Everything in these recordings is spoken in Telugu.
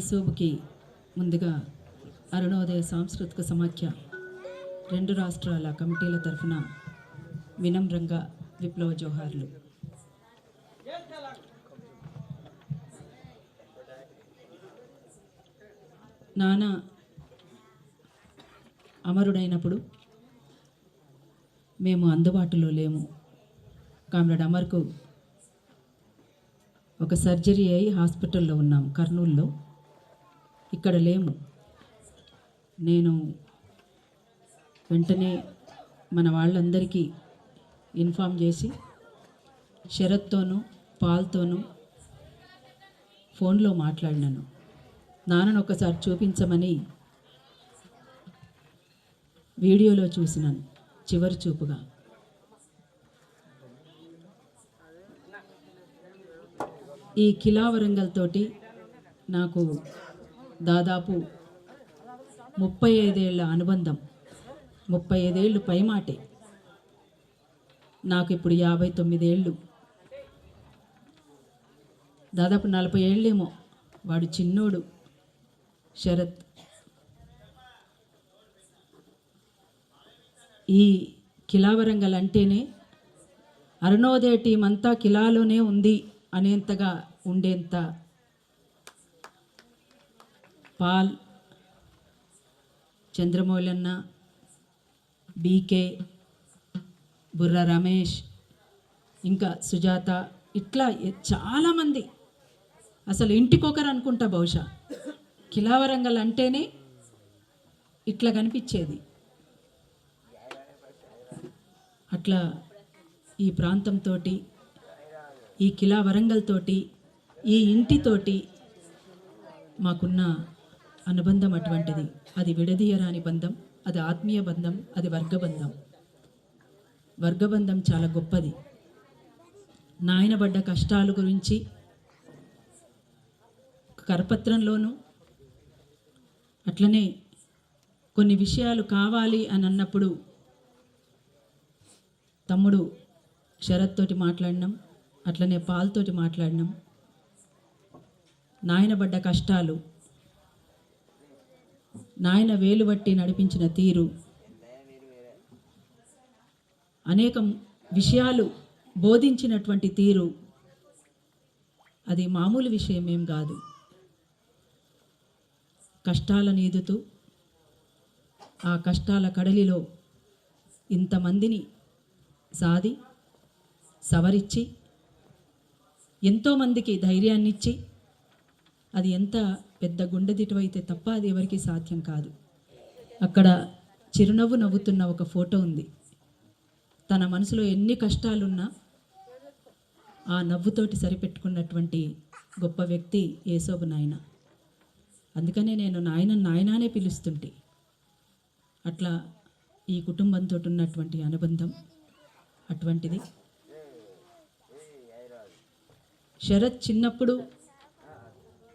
యేసోబుకి ముందుగా అరుణోదయ సాంస్కృతిక సమాఖ్య 2 రాష్ట్రాల కమిటీల తరఫున వినమ్రంగా విప్లవ జోహార్లు. నాన్న అమరుడైనప్పుడు మేము అందుబాటులో లేము. కామ్రేడ్ అమర్కు ఒక సర్జరీ అయి హాస్పిటల్లో ఉన్నాం కర్నూలులో. ఇక్కడ లేము. నేను వెంటనే మన వాళ్ళందరికీ ఇన్ఫామ్ చేసి శరత్తోనూ పాల్తోనూ ఫోన్లో మాట్లాడినాను. నాన్నను ఒకసారి చూపించమని వీడియోలో చూసినాను చివరి చూపుగా. ఈ కిలా వరంగల్ తోటి నాకు దాదాపు 35 ఏళ్ల అనుబంధం. 35 ఏళ్ళు పైమాటే. నాకు ఇప్పుడు 59 ఏళ్ళు. దాదాపు 40 ఏళ్ళేమో. వాడు చిన్నోడు శరత్. ఈ కిలా వరంగల్ అంటేనే అరుణోదయ టీం అంతా కిలాలోనే ఉంది అనేంతగా ఉండేంత పాల్, చంద్రమౌళన్న, బీకే, బుర్ర రమేష్, ఇంకా సుజాత, ఇట్లా చాలామంది. అసలు ఇంటికొకరు అనుకుంటా బహుశా. కిలా వరంగల్ అంటేనే ఇట్లా కనిపించేది. అట్లా ఈ ప్రాంతంతో, ఈ కిలా వరంగల్ తోటి, ఈ ఇంటితోటి మాకున్న అనుబంధం అటువంటిది. అది విడదీయరాని బంధం, అది ఆత్మీయ బంధం, అది వర్గబంధం. వర్గబంధం చాలా గొప్పది. నాయన పడ్డ కష్టాల గురించి కరపత్రంలోనూ, అట్లనే కొన్ని విషయాలు కావాలి అని అన్నప్పుడు తమ్ముడు శరత్ తోటి మాట్లాడినాం, అట్లనే పాల్తోటి మాట్లాడినాం. నాయన పడ్డ కష్టాలు, నాయన వేలు బట్టి నడిపించిన తీరు, అనేక విషయాలు బోధించినటువంటి తీరు, అది మామూలు విషయమేం కాదు. కష్టాలను ఈదుతూ ఆ కష్టాల కడలిలో ఇంతమందిని సాది సవరించి ఎంతోమందికి ధైర్యాన్ని ఇచ్చి, అది ఎంత పెద్ద గుండెదిటవైతే తప్ప అది ఎవరికీ సాధ్యం కాదు. అక్కడ చిరునవ్వు నవ్వుతున్న ఒక ఫోటో ఉంది. తన మనసులో ఎన్ని కష్టాలున్నా ఆ నవ్వుతోటి సరిపెట్టుకున్నటువంటి గొప్ప వ్యక్తి యేసోబు నాయన. అందుకనే నేను నాయనానే పిలుస్తుంటే. అట్లా ఈ కుటుంబంతో ఉన్నటువంటి అనుబంధం అటువంటిది. శరత్ చిన్నప్పుడు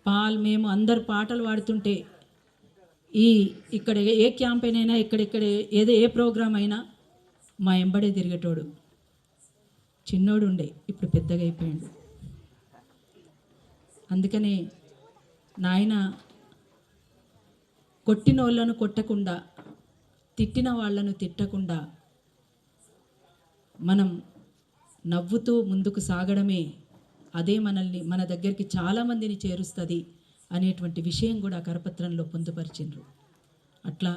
పాల్, మేము అందరు పాటలు పాడుతుంటే ఇక్కడ ఏ క్యాంపెయిన్ అయినా, ఇక్కడ ఏ ప్రోగ్రాం అయినా మా ఎంబడే తిరిగేటోడు. చిన్నోడు ఉండే, ఇప్పుడు పెద్దగా అయిపోయాడు. అందుకనే నాయన కొట్టిన వాళ్ళను కొట్టకుండా, తిట్టిన వాళ్ళను తిట్టకుండా మనం నవ్వుతూ ముందుకు సాగడమే అదే మనల్ని మన దగ్గరికి చాలామందిని చేరుస్తుంది అనేటువంటి విషయం కూడా కరపత్రంలో పొందుపరిచిండ్రు. అట్లా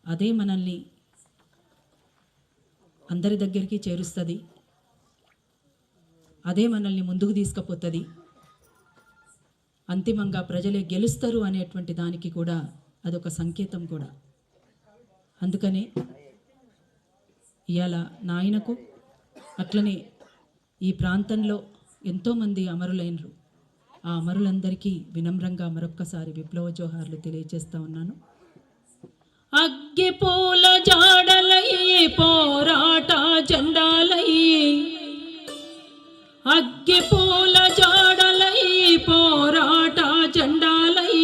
అదే మనల్ని అందరి దగ్గరికి చేరుస్తుంది, అదే మనల్ని ముందుకు తీసుకుపోతుంది. అంతిమంగా ప్రజలే గెలుస్తారు అనేటువంటి దానికి కూడా అదొక సంకేతం కూడా. అందుకనే ఇవాళ నాయనకు, అట్లనే ఈ ప్రాంతంలో ఎంతోమంది అమరులైనరు. ఆ అమరులందరికీ వినమ్రంగా మరొక్కసారి విప్లవ జోహార్లు తెలియజేస్తా ఉన్నాను. అగ్గిపూల జాడలై పోరాట జెండాలై, అగ్గిపూల జాడలై పోరాట జెండాలై,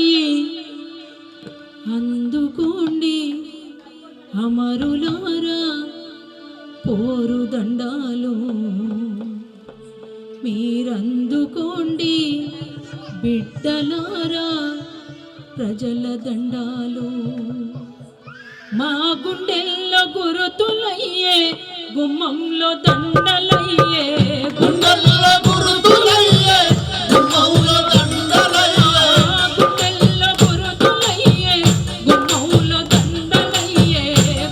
అందుకోండి అమరులారా పోరు దండాలు, మీరందుకోండి బిడ్డలారా ప్రజల దండాలు మా గుండెల్లో గురుతులయ్యే గుమ్మంలో దండలయ్యే గుండెల్లో గురుతులయ్యే గుమ్మంలో దండలయ్యే గుండెల్లో గురుతులయ్యే గుమ్మంలో దండలయ్యే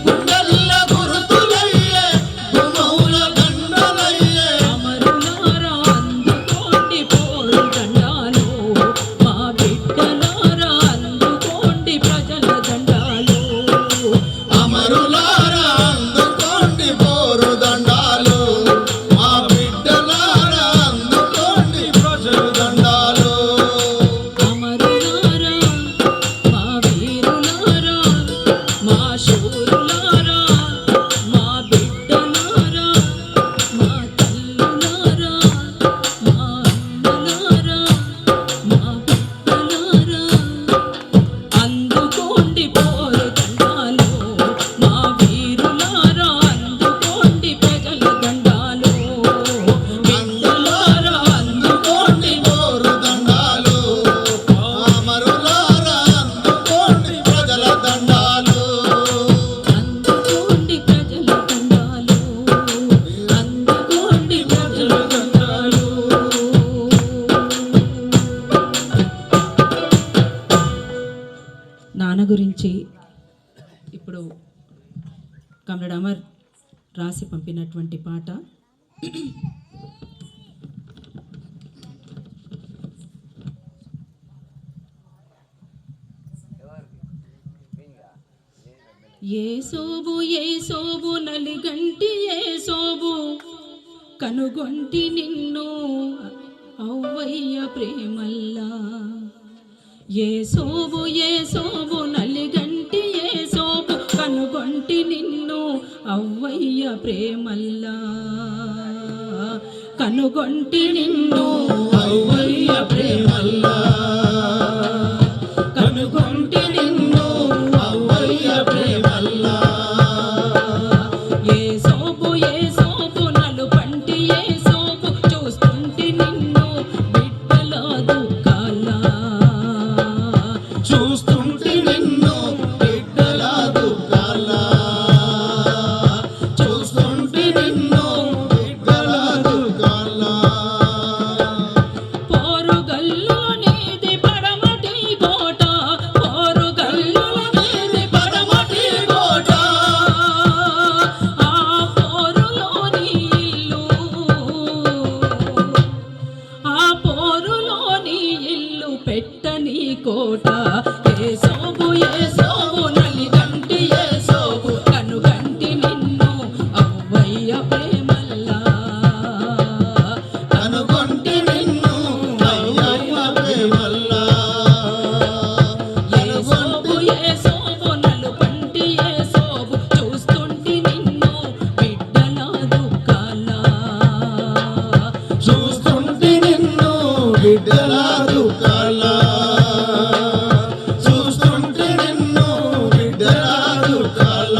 గుండెల్లో గురుతులయ్యే గుమ్మంలో దండలయ్యే అమరులారా అందుకోండి పోరు దండాలు మా బిడ్డలారా అందుకోండి ప్రజల దండాలు అమరులారా అందుకోండి పోరు దండాలు మా బిడ్డలారా అందుకోండి ప్రజల దండాలు అమరులారా మా వీరులారా మా శూరులారా మా బిడ్డలారా మా తల్లులారా మా అన్నలారా మా బిడ్డలారా అందుకోండి పోరు దండాలు మా వీరులారా అందుకోండి ప్రజల దండాలు బిడ్డలారా అందుకోండి పోరు దండాలు అమరులారా అందుకోండి ప్రజల దండాలు అందుకోండి ప్రజల దండాలు అందుకోండి ప్రజల దండాలు నాన్న గురించి ఇప్పుడు కమరెడ్ అమర్ రాసి పంపినటువంటి పాట ఏ సోబు నలిగంటి ఏ సోబు కనుగొంటి నిన్ను అవ్వయ్య ప్రేమల్లా ఏ సోబు నలిగంటి ఏ సోబు కనుగొంటి నిన్ను అవ్వయ్య ప్రేమల్లా కనుగొంటి నిన్ను అవ్వయ్య ప్రేమల్లా కనుగొంటి నిన్ను అవ్వయ్య ప్రేమల్లా ఏ సోబు నలుపంటి ఏ సోబు చూస్తుంటి నిన్ను బిడ్డల దుఃఖాలా చూస్తుంటే నిన్ను బిడ్డల దుఃఖాల చూస్తుంటే నిన్ను బిడ్డల దుఃఖాల పోరుగల్లు నీది పడమటి కోట పోరుగల్లు నీది పడమటి కోట ఆ పోరులోని ఇల్లు ఆ పోరులోని ఇల్లు పెట్టని కోట ఏ సోబు నలిగంటి ఏ సోబు కనుగంటి నిన్ను అవ్వయ్య ప్రేమల్లా కనుగొంటి నిన్ను అయ్యయ్య ప్రేమల్ల ఏ సోబు నలుపంటి ఏ సోబు చూస్తుంటి నిన్ను బిడ్డల దుఃఖాలా చూస్తుంటే నిన్ను బిడ్డల దుఃఖాల చూస్తుంటే నిన్ను బిడ్డల దుఃఖాల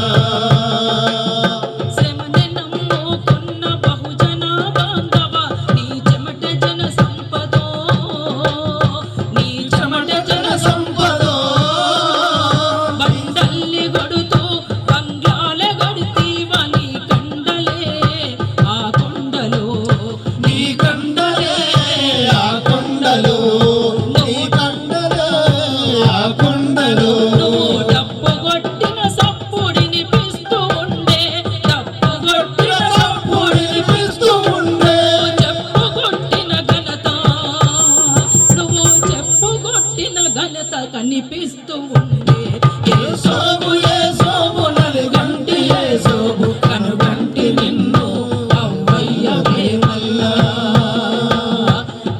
శ్రమనే నమ్ముకున్న బహుజన బాంధవ నీ చెమట జన సంపదో నీ చెమట జన సంపదో బండల్ని గడుతూ బంగ్లాలే గడితీవా నీ కండలే ఆ కొండలో నీ కండలే ఆ కొండలు నీ కండలే ఆ కొండలు నువ్వు డప్పు కొట్టిన సప్పుడిని పిస్తూ ఉండే డప్పు కొట్టిన సప్పుడిని పిస్తూ ఉండే చెప్పు కొట్టిన ఘనత నువ్వు చెప్పు కొట్టిన ఘనత కనిపిస్తూ ఉండే ఏ సోబు నలుగంటి ఏ సోబు కనుగంటి నిన్ను అవ్వయ్య ప్రేమల్లా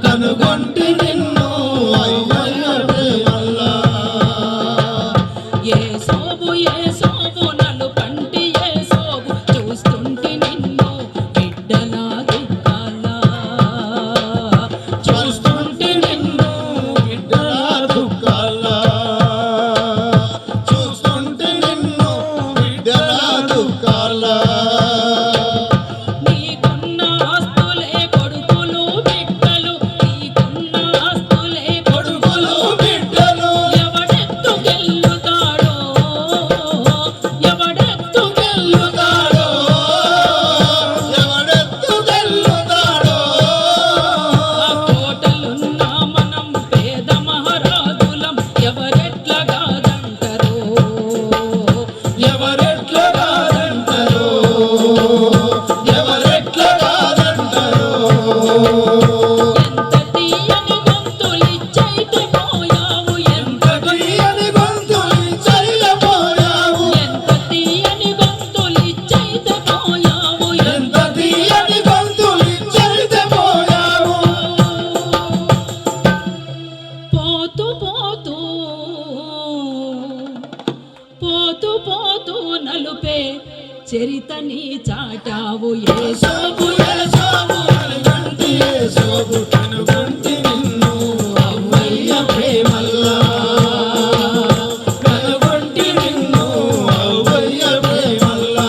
కనుగొంటి నిన్ను అయ్యయ్య ప్రేమల్లా ఏ సోబు నలుపంటి ఏ సోబు చూస్తుంటి నిన్ను బిడ్డల దుఃఖాలా చూస్తుంటే నిన్ను బిడ్డల దుఃఖాల చూస్తుంటే పోతూ పోతూ నలుపే చరితని చాటావు యేసోబు యేసోబు కనుగొంటి యేసోబు కనుగొంటి నిన్ను అవ్వయ్య ప్రేమల్లా కనుగొంటి నిన్ను అవ్వయ్య ప్రేమల్లా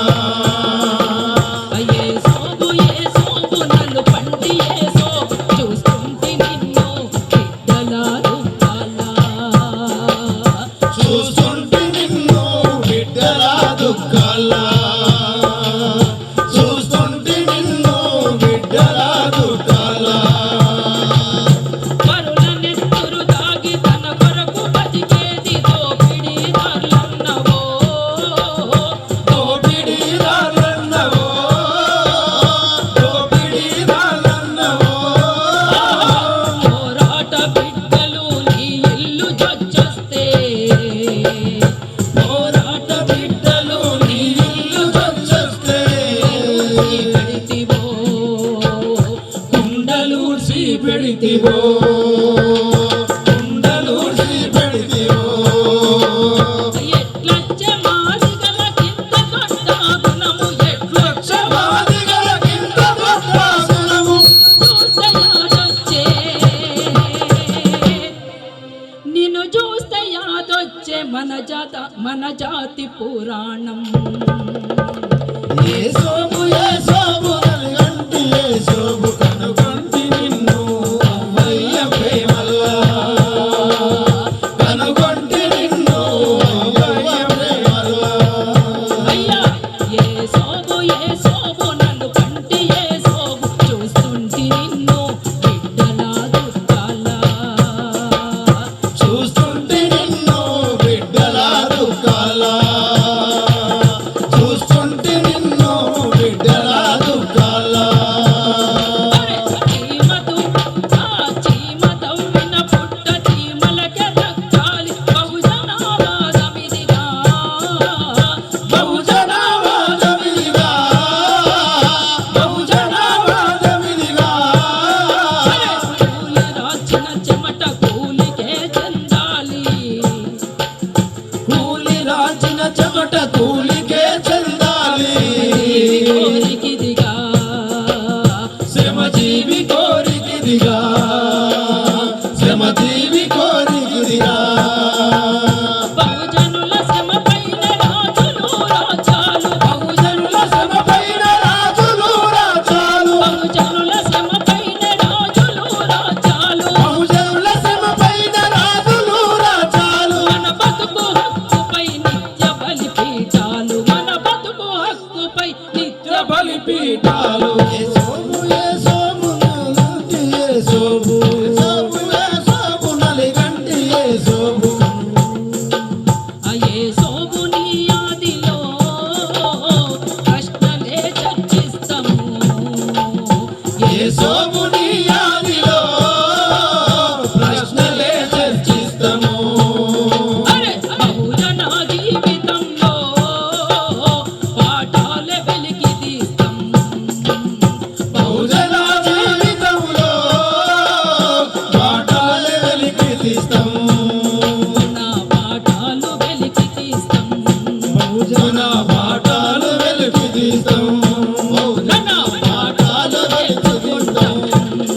యేసోబు యేసోబు నన్ను పండి యేసోబు చూస్తుంటే నిన్ను బిడ్డలా దుఃఖాలా చూస్తుంటే నిన్ను బిడ్డలా దుఃఖాలా చూస్తుంటే నిన్ను బిడ్డలా దుఃఖాలా పరుల నెత్తురు తాగి తన కొరకు బతికేది దోపిడీదారులన్నవో దోపిడీదారులన్నవో దోపిడీదారులన్నవో పోరాట బిడ్డలు నీ ఇల్లు జొచ్చొస్తే పోరాట బిడ్డలు నీ ఇల్లు వచ్చేస్తే పెడితివో కుండలూర్చి పెడితివో కుండలూర్చి పెడితివో ఎట్లచ్చే మాదిగల కింద కొట్ట గుణము ఎట్లొచ్చే లక్షమాదిగల కింద కొట్టాసులము చూస్తే యాదొచ్చే నిన్ను చూస్తే యాదొచ్చే మన జాతి పురాణం యేసోబు యేసోబు కనుగొంటి యేసోబు కనుగొంటి నిన్ను అవ్వయ్య ప్రేమల్లా కనుగొంటి నిన్ను అవ్వయ్య ప్రేమల్లా అయ్యా యేసోబు యేసోబు నన్ను కంటి యేసోబు చూస్తుంటి నిన్ను బిడ్డలా దుఃఖాలా చూస్తుంటే నిన్ను బిడ్డలా దుఃఖాలా చూస్తుంటే నిన్ను బిడ్డలా దుఃఖాలా చీమ తవ్విన పుట్ట చీమలకే దక్కాలి బహుజనవాదమిదిగా బహుజనవాదమిదిగా బహుజనవాదమిదిగా కూలి రాచిన చెమట కూలికే చెందాలి కూలి రాచిన చెమట కూలికే చెందాలి కోరికిదిగా శ్రమజీవి కోరికిదిగా శ్రమజీవి కోరికిదిగా బహుజనుల శ్రమ పైన రాజులు రాజాలు బహుజనుల శ్రమపైన రాజులు రాజాలు బహుజనుల శ్రమ పైన రాజులు రాజాలు బహుజనుల శ్రమపైన రాజులు రాజాలు మన బతుకు హక్కుపై నిత్య బలిపీఠాలు మన బతుకు హక్కుపై నిత్య బలిపీఠాలు యేసోబు యేసోబు నలిగంటి యేసోబు యేసోబు యేసోబు నలిగంటి యేసోబు యేసోబు నీ ఆదిలో ప్రశ్నలే చర్చిస్తాము యేసోబు నీ ఆదిలో ప్రశ్నలే చర్చిస్తాము బహుజన జీవితంలో పాఠాలే వెలికి తీస్తాం బహుజన జీవితంలో పాఠాలే వెలికి తీస్తాము నా పాఠాలు వెలికి తీస్తాం బహుజన పాఠాలు వెలికి తీస్తాము మన పాఠాలు నేర్చుకుంటాం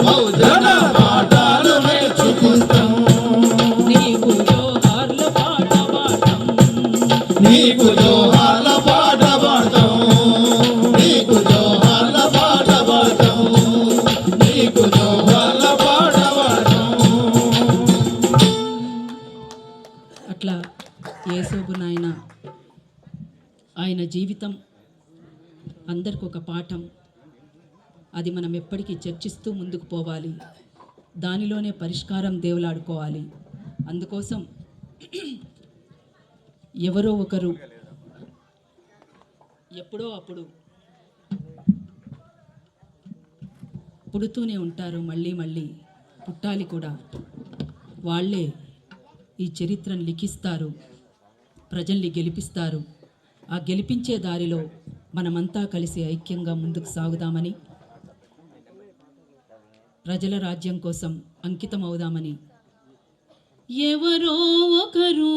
బహుజన పాఠాలు నేర్చుకుంటాము నీకు జోహార్లు పాట పాడతాం నీకు జోహార్ల పాట పాడతాం నీకు జోహార్ల పాట పాడతాం నీకు జోహార్ల పాట పాడతాం అట్లా యేసోబు నాయన ఆయన జీవితం అందరికి ఒక పాఠం. అది మనం ఎప్పటికీ చర్చిస్తూ ముందుకు పోవాలి. దానిలోనే పరిష్కారం దేవులాడుకోవాలి. అందుకోసం ఎవరో ఒకరు ఎప్పుడో అప్పుడు పుడుతూనే ఉంటారు, మళ్ళీ మళ్ళీ పుట్టాలి కూడా. వాళ్ళే ఈ చరిత్రను లిఖిస్తారు, ప్రజల్ని గెలిపిస్తారు. ఆ గెలిపించే దారిలో మనమంతా కలిసి ఐక్యంగా ముందుకు సాగుదామని, ప్రజల రాజ్యం కోసం అంకితమవుదామని ఎవరో ఒకరు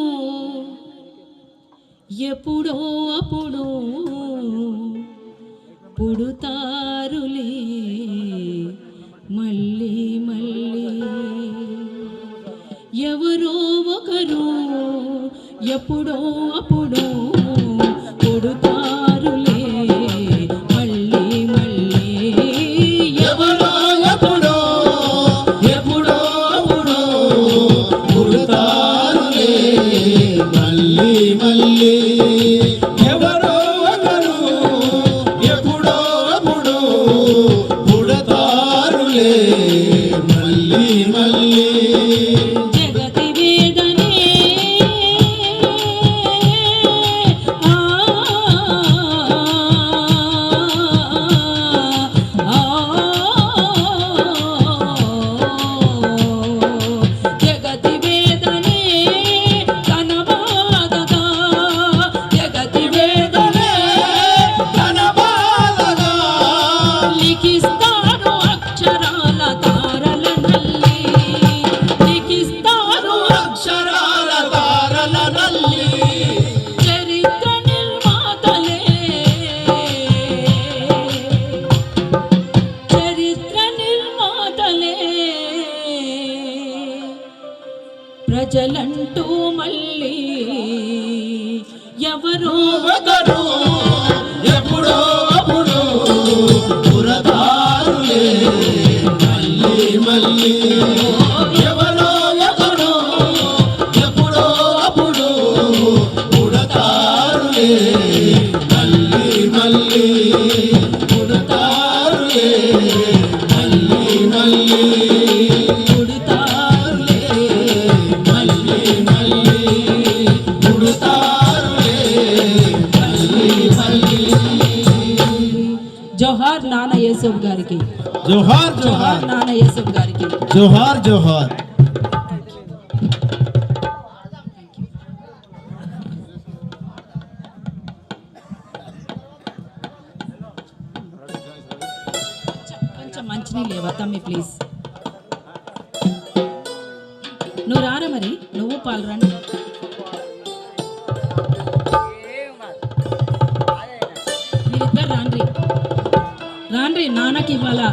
ఎప్పుడో అప్పుడు పుడుతారులే మళ్ళీ మళ్ళీ ఎవరో ఒకరు ఎప్పుడో అప్పుడు పుడుతారులే మళ్ళీ మళ్ళీ ఎవరో ఎప్పుడో ఎప్పుడో అప్పుడు పుడతారులే మళ్ళీ మళ్ళీ ఎవరో ఒకరు ఎప్పుడో అప్పుడు పుడతారులే మళ్ళీ మళ్ళీ జగతి వేదనే జగతి వేదనే తన బాధగా జగతి వేదనే తన బాధగా లిఖిస్తారు అక్షరాల తారల నల్లి లిఖిస్తారు అక్షరాల తారల నల్లి చరిత్ర నిర్మాతలే చరిత్ర నిర్మాతలే ప్రజలంటూ మళ్ళీ ఎవరో ఒకరు ఎప్పుడో అప్పుడు పుడతారులే మళ్ళీ మళ్ళీ ఎవరో ఒకరు ఎప్పుడో అప్పుడు పుడతారులే మళ్ళీ మళ్ళీ పుడతారులే మళ్ళీ మళ్ళీ పుడతారులే మళ్ళీ మళ్ళీ పుడతారులే మళ్ళీ మళ్ళీ జోహార్ నాన్న యేసూబ్ గారికి జోహార్ జోహార్ జోహార్ నాన్న యేసూబ్ గారికి జోహార్ జోహార్ కొంచెం మంచినీళ్ళు లేవా తమ్మి ప్లీజ్ నువ్వు రారా మరి నువ్వు పాలు రండి మీరిద్దరు రాండ్రి రాండ్రి నాన్నకి ఇవ్వాలా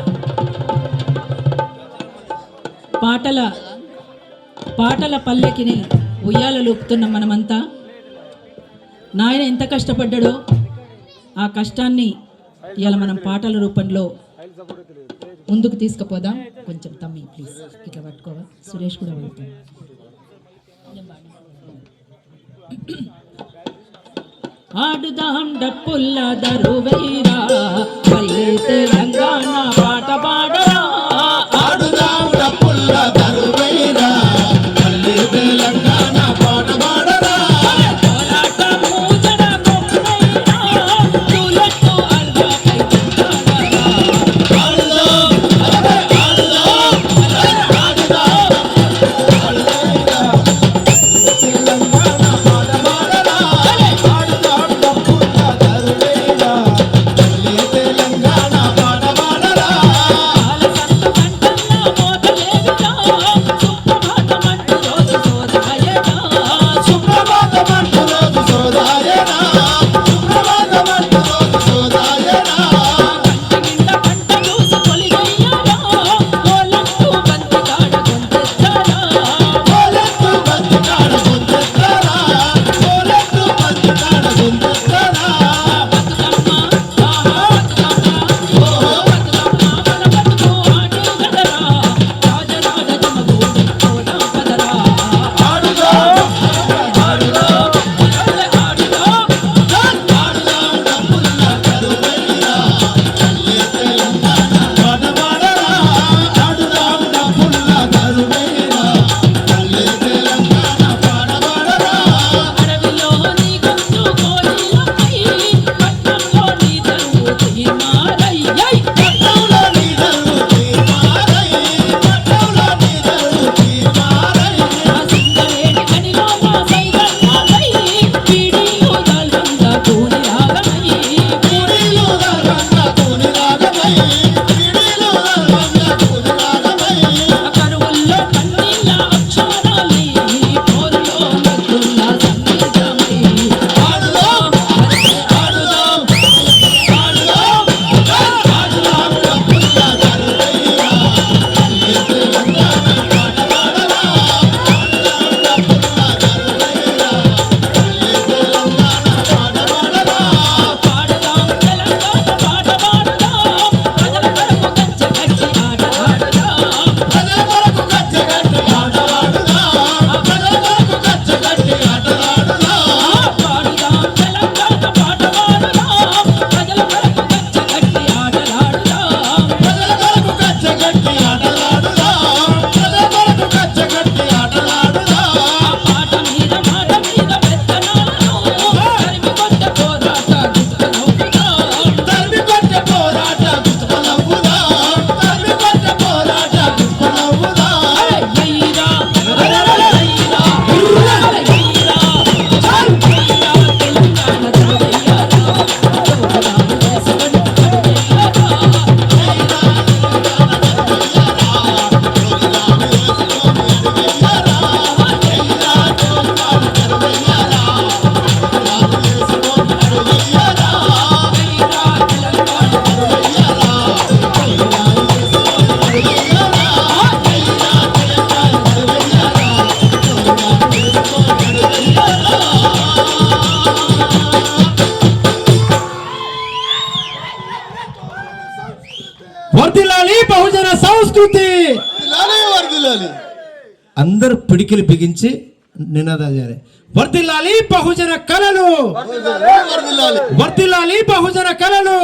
పాటల పల్లెకిని ఉయ్యాల లూపుతున్న మనమంతా నాయన ఎంత కష్టపడ్డాడో ఆ కష్టాన్ని ఇవాళ మనం పాటల రూపంలో ముందుకు తీసుకుపోదాం కొంచెం తమ్మి ప్లీజ్ ఇట్లా పట్టుకోవా సురేష్ కూడా పడుతుంది ఆడుదాం డప్పుల్ల దరువైరా పల్లె తెలంగాణ పాట పాడరా ఆడుదాం డప్పుల్ల దరువైరా మళ్ళీ తెలంగాణ పాట పాడరా కోలాట మూజడ కొమ్మైరా తులతో అల్వాపై కుంటాడరా ఆడుదాం అరే ఆడుదాం ఆడుదాం ఆడుదాం తెలంగాణ పాట పాడరా ఆడుదాం డప్పుల్ల దరువైరా మళ్ళీ తెలంగాణ పాట పాడరా బహుజన సంస్కృతి. వర్ధిల్లాలి. అందరూ పిడికిలు బిగించి నినాదాలు చేయాలి. వర్ధిల్లాలి బహుజన కళలు, వర్ధిల్లాలి. వర్ధిల్లాలి బహుజన కళలు.